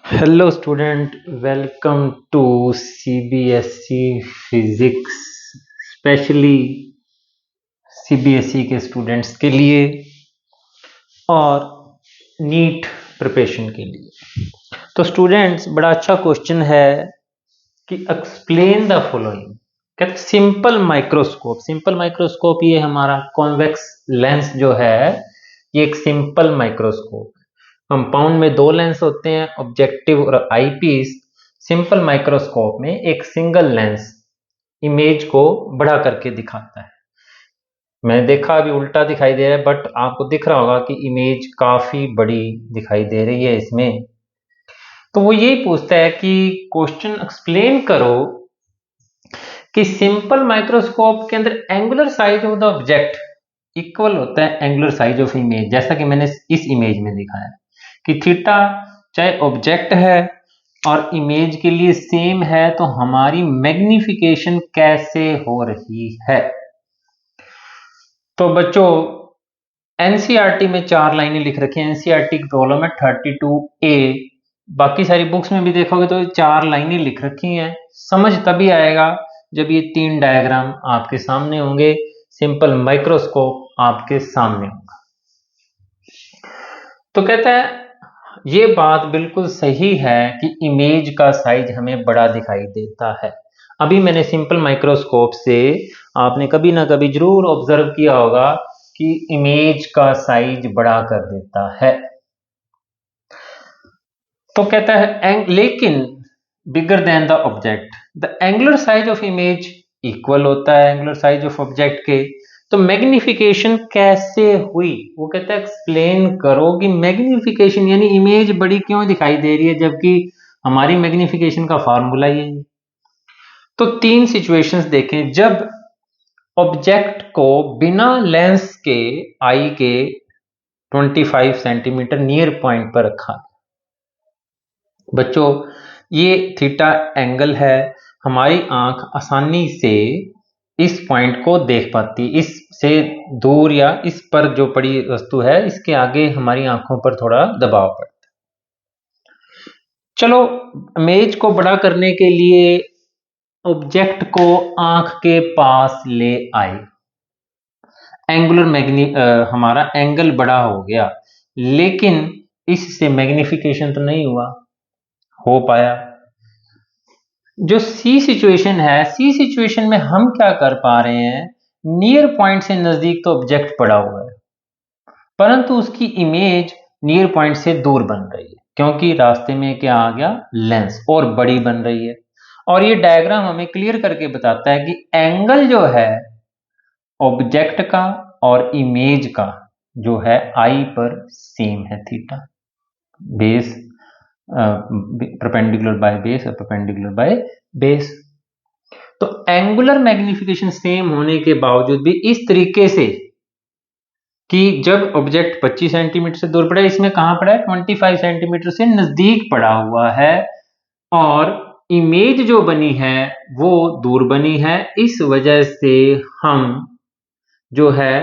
Hello student, welcome to CBSE physics specially CBSE के students के लिए और नीट प्रिपरेशन के लिए। तो स्टूडेंट्स, बड़ा अच्छा क्वेश्चन है कि एक्सप्लेन द फॉलोइंग। कहते सिंपल माइक्रोस्कोप ये हमारा कॉन्वेक्स लेंस जो है, ये एक सिंपल माइक्रोस्कोप। कंपाउंड में दो लेंस होते हैं, ऑब्जेक्टिव और आईपीस। सिंपल माइक्रोस्कोप में एक सिंगल लेंस इमेज को बड़ा करके दिखाता है। मैं देखा अभी उल्टा दिखाई दे रहा है, बट आपको दिख रहा होगा कि इमेज काफी बड़ी दिखाई दे रही है इसमें। तो वो यही पूछता है कि क्वेश्चन एक्सप्लेन करो कि सिंपल माइक्रोस्कोप के अंदर angular size of the object equal होता है एंगुलर साइज ऑफ इमेज। जैसा कि मैंने इस इमेज में दिखाया कि थीटा चाहे ऑब्जेक्ट है और इमेज के लिए सेम है, तो हमारी मैग्निफिकेशन कैसे हो रही है। तो बच्चों, एनसीईआरटी में 4 लाइनें लिख रखी हैं। एनसीईआरटी की प्रॉब्लम है 32A। बाकी सारी बुक्स में भी देखोगे तो 4 लाइनें लिख रखी हैं। समझ तभी आएगा जब ये 3 डायग्राम आपके सामने होंगे, सिंपल माइक्रोस्कोप आपके सामने होगा। तो कहता है ये बात बिल्कुल सही है कि इमेज का साइज हमें बड़ा दिखाई देता है। अभी मैंने सिंपल माइक्रोस्कोप से आपने कभी ना कभी जरूर ऑब्जर्व किया होगा कि इमेज का साइज बड़ा कर देता है। तो कहता है लेकिन bigger than the object the angular size of image equal होता है एंगुलर साइज ऑफ ऑब्जेक्ट के। तो मैग्निफिकेशन कैसे हुई, वो कहता है एक्सप्लेन करो कि मैग्निफिकेशन यानी इमेज बड़ी क्यों दिखाई दे रही है, जबकि हमारी मैग्निफिकेशन का फार्मूला ये है। तो 3 सिचुएशंस देखें जब ऑब्जेक्ट को बिना लेंस के आई के 25 सेंटीमीटर नियर पॉइंट पर रखा। बच्चों, ये थीटा एंगल है। हमारी आंख आसानी से इस पॉइंट को देख पाती है। इससे दूर या इस पर जो पड़ी वस्तु है, इसके आगे हमारी आंखों पर थोड़ा दबाव पड़ता है। चलो, इमेज को बड़ा करने के लिए ऑब्जेक्ट को आंख के पास ले आए। हमारा एंगल बड़ा हो गया, लेकिन इससे मैग्निफिकेशन तो नहीं हो पाया। जो सी सिचुएशन है, सी सिचुएशन में हम क्या कर पा रहे हैं, नियर पॉइंट से नजदीक तो ऑब्जेक्ट पड़ा हुआ है, परंतु उसकी इमेज नियर पॉइंट से दूर बन रही है, क्योंकि रास्ते में क्या आ गया, लेंस, और बड़ी बन रही है। और ये डायग्राम हमें क्लियर करके बताता है कि एंगल जो है ऑब्जेक्ट का और इमेज का जो है आई पर सेम है, theta base perpendicular by base और परपेंडिकुलर बाय बेस। तो एंगुलर मैग्निफिकेशन सेम होने के बावजूद भी इस तरीके से कि जब ऑब्जेक्ट 25 सेंटीमीटर से दूर पड़ा, इसमें कहां पड़ा है, 25 सेंटीमीटर से नजदीक पड़ा हुआ है, और इमेज जो बनी है वो दूर बनी है। इस वजह से हम जो है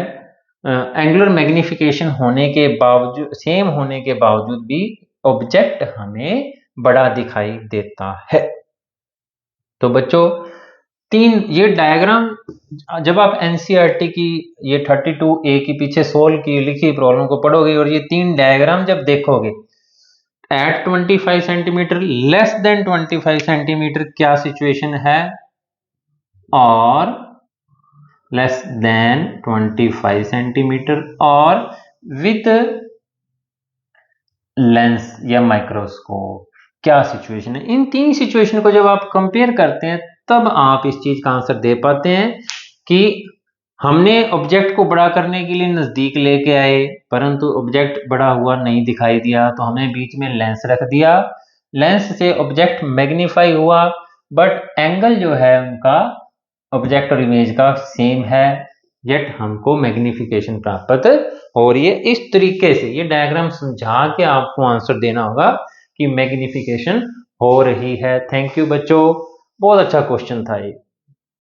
एंगुलर मैग्निफिकेशन होने के बावजूद, सेम होने के बावजूद भी ऑब्जेक्ट हमें बड़ा दिखाई देता है। तो बच्चों, 3 ये डायग्राम जब आप एनसीईआरटी की ये 32A की पीछे सोल्व की लिखी प्रॉब्लम को पढ़ोगे और ये 3 डायग्राम जब देखोगे, at 25 centimetre, less than 25 centimetre क्या सिचुएशन है, और लेस देन 25 सेंटीमीटर, और विथ लेंस या माइक्रोस्कोप क्या सिचुएशन है। इन 3 सिचुएशन को जब आप कंपेयर करते हैं, तब आप इस चीज का आंसर दे पाते हैं कि हमने ऑब्जेक्ट को बड़ा करने के लिए नजदीक लेके आए, परंतु ऑब्जेक्ट बड़ा हुआ नहीं दिखाई दिया, तो हमने बीच में लेंस रख दिया। लेंस से ऑब्जेक्ट मैग्नीफाई हुआ, बट एंगल जो है उनका ऑब्जेक्ट और इमेज का सेम है, येट हमको मैग्निफिकेशन प्राप्त हो रही है। इस तरीके से ये डायग्राम समझा के आपको आंसर देना होगा कि मैग्निफिकेशन हो रही है। थैंक यू बच्चों, बहुत अच्छा क्वेश्चन था ये।